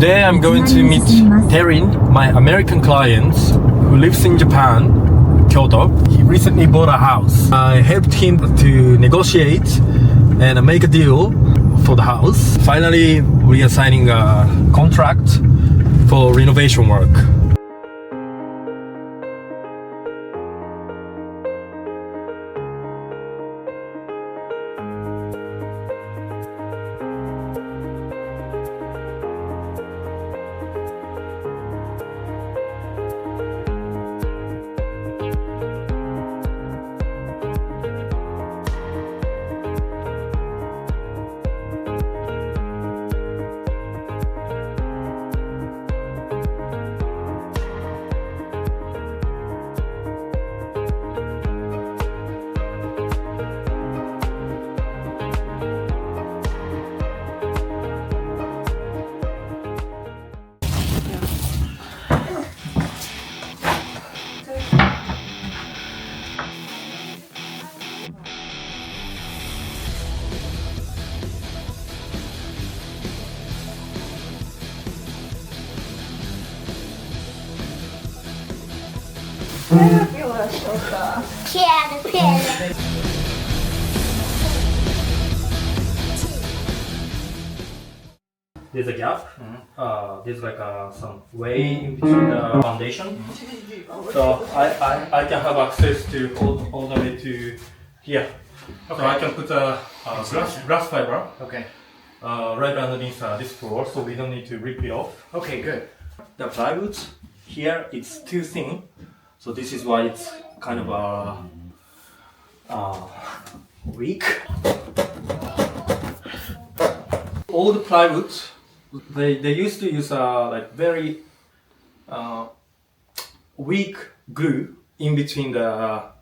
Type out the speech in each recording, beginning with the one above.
Today I'm going to meet Terin, my American client who lives in Japan, Kyoto. He recently bought a house. I helped him to negotiate and make a deal for the house. Finally, we are signing a contract for renovation work. There's a gap. There's like some way in between the foundation. So I can have access to all the way to here. Okay. So I can put a glass fiber. Okay. Right underneath this floor, so we don't need to rip it off. Okay, good. The plywood here it's too thin, so this is why it's kind of weak. All the plywood, they used to use like very weak glue in between the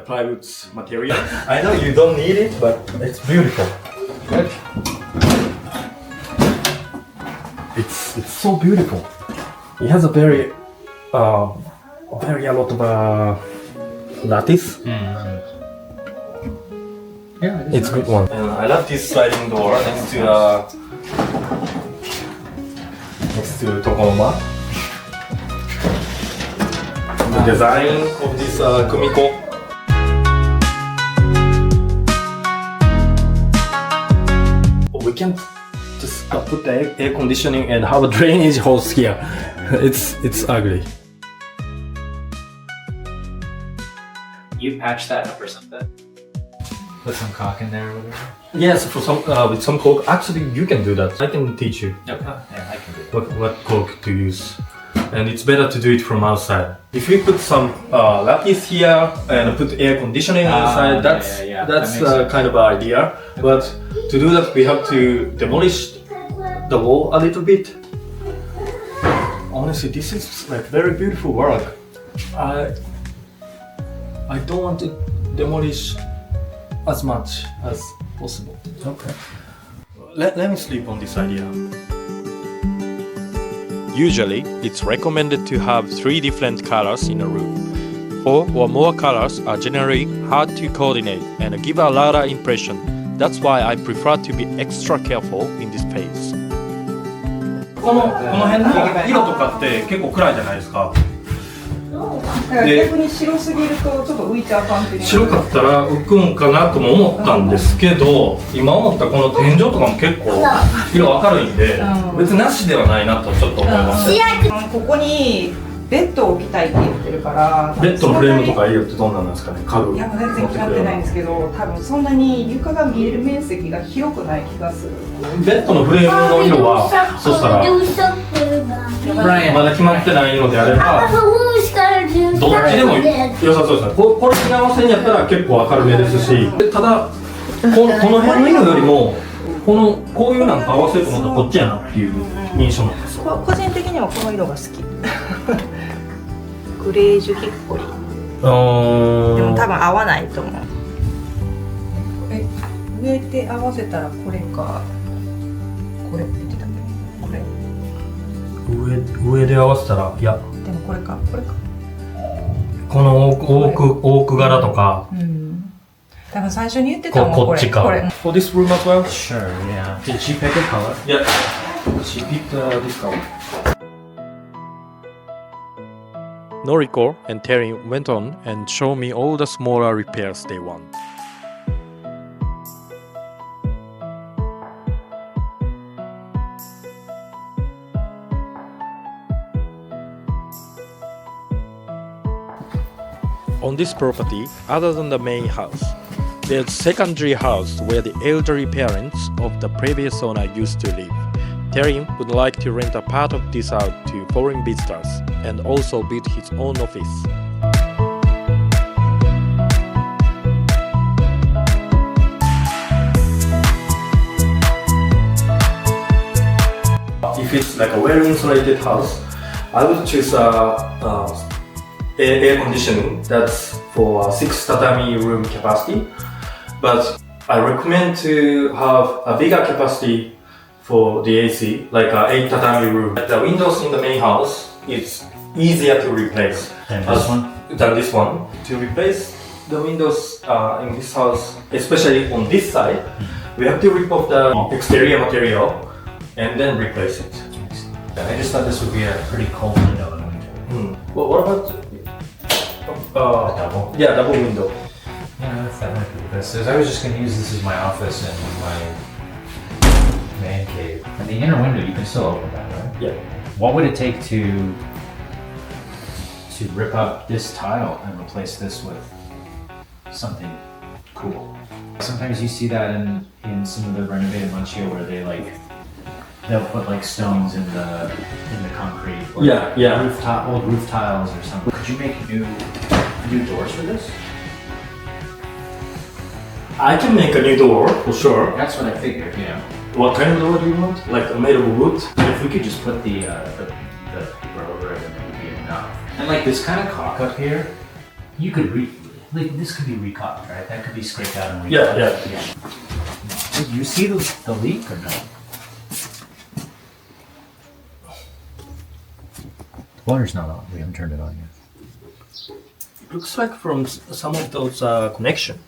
plywood's material. I know you don't need it, but it's beautiful. Right? It's so beautiful. It has a very a lot of lattice. Yeah, it's a good one. And I love this sliding door next to Tokonoma. The design of this Kumiko. We can't just put the air conditioning and have a drainage hose here. It's ugly. You patch that up or something? Put some caulk in there or whatever? Yes, for some with some caulk. Actually, you can do that. I can teach you. Okay. Yeah, I can do that. What caulk to use. And it's better to do it from outside. If we put some lattice here and put air conditioning inside, that's kind of an idea. But to do that, we have to demolish the wall a little bit. Honestly, this is like very beautiful work. I don't want to demolish as much as possible. Okay. Let me sleep on this idea. Usually, it's recommended to have 3 different colors in a room. 4 or more colors are generally hard to coordinate and give a louder impression. That's why I prefer to be extra careful in this phase. この辺の色とかって結構暗いじゃないですか。逆に白すぎるとちょっと浮いちゃう感じに。白かったら浮くんかなとも思ったんですけど、今思ったこの天井とかも結構色明るいんで、別になしではないなとちょっと思います。ここにベッドを置きたいって言ってるから。ベッドのフレームとか入れるってどんなんですかね、家具。いや、全然決まってないんですけど、多分そんなに床が見える面積が広くない気がする。ベッドのフレームの色は、そしたらまだ決まってないのであれば、どっちでも良さそうですね。これに合わせにやったら結構明るめですし、ただこの辺の色よりもこういうなんか合わせると思ったらこっちやなっていう印象なんですよ。個人的にはこの色が好き。グレージュヒッコリー。でも多分合わないと思う。上で合わせたらこれかこれって言ってたんだよね。これ。上で合わせたらいや。でもこれか。このオーク柄とか。多分最初に言ってたもんこっちか。これ。For this room as well? Sure, yeah. Did she pick a color? Yeah. She picked this color. Noriko and Terin went on and showed me all the smaller repairs they want. On this property, other than the main house, there's a secondary house where the elderly parents of the previous owner used to live. Terin would like to rent a part of this out to foreign visitors and also build his own office. If it's like a well-insulated house, I would choose air conditioning that's for 6 tatami room capacity, but I recommend to have a bigger capacity for the AC, like 8 tatami room. The windows in the main house is easier to replace Than this one. To replace the windows in this house, especially on this side, we have to rip off the exterior material and then replace it. I just thought this would be a pretty cold window in winter. Well, what about Double. Yeah, double window. Yeah, that might be the best. I was just going to use this as my office and my man cave. And the inner window, you can still open that, right? Yeah. What would it take to rip up this tile and replace this with something cool? Sometimes you see that in some of the renovated Munchio where they'll put like stones in the concrete. Or old roof tiles or something. Could you make new doors for this? I can make a new door for sure. That's what I figured. Yeah. What kind of door do you want? Like made of wood? If we could just put the paper over it, then it would be enough. And like this kind of caulk up here, you could this could be recaulked, right? That could be scraped out and recaulked. Yeah. Do you see the leak or no? Water's not on. We haven't turned it on yet. Looks like from some of those connection.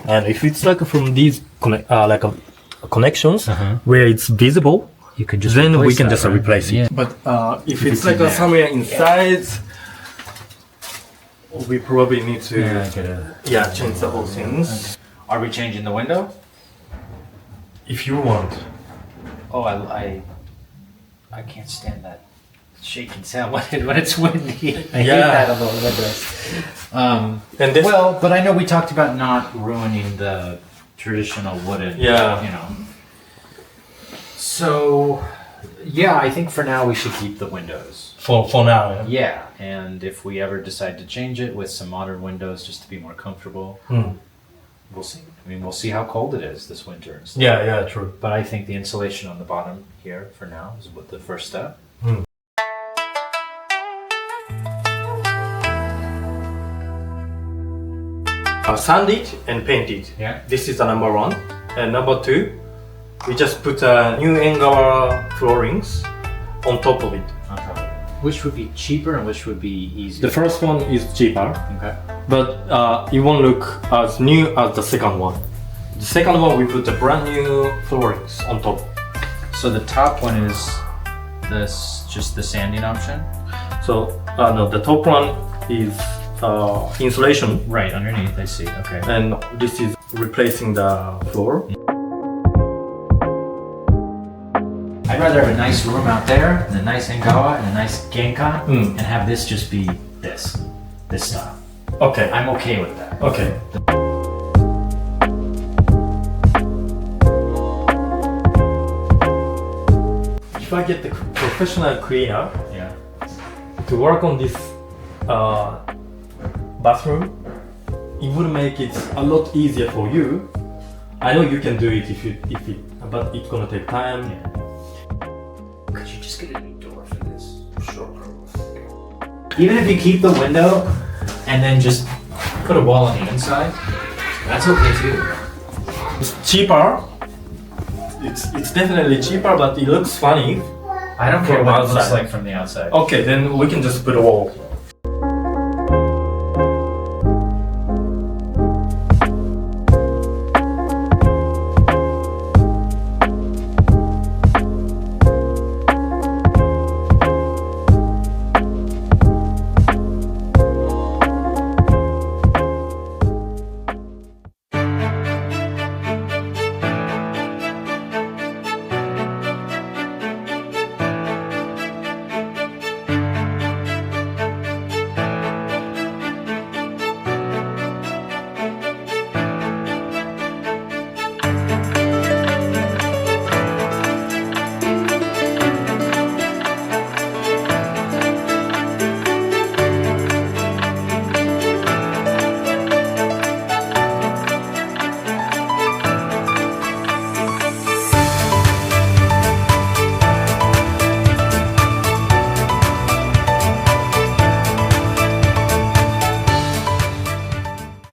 And if it's like from these connections where it's visible, You could just then we replace can that, just right? replace it. Yeah. But if it's it's like in there. somewhere inside, we probably need to change the whole things. Are we changing the window? If you want. Oh, I can't stand that shaking sound when it's windy. I hate that on the windows. And this, But I know we talked about not ruining the traditional wooden. Yeah. You know. So, yeah, I think for now we should keep the windows. for now. Yeah, and if we ever decide to change it with some modern windows just to be more comfortable, we'll see. I mean, we'll see how cold it is this winter and stuff. Yeah, true. But I think the insulation on the bottom here for now is what the first step. Sand it and paint it. Yeah. This is the number 1. And number 2, we just put new Engawa floorings on top of it. Which would be cheaper and which would be easier? The first one is cheaper, Okay. but it won't look as new as the second one. The second one, we put the brand new floorings on top. So the top one is this, just the sanding option? So, no, the top one is insulation, Right, underneath, I see, okay. and this is replacing the floor. I'd rather have a nice room out there, and a nice Engawa, and a nice Genkan, and have this just be this style. Okay, I'm okay with that. okay. If I get the professional cleaner Yeah. to work on this bathroom, it would make it a lot easier for you. I know you can do it but it's gonna take time. Could you just get a new door for this? Sure. Even if you keep the window and then just put a wall on the inside, that's okay too. It's cheaper. It's definitely cheaper, but it looks funny. I don't care From what it looks outside. like from the outside. Okay, then we can just put a wall.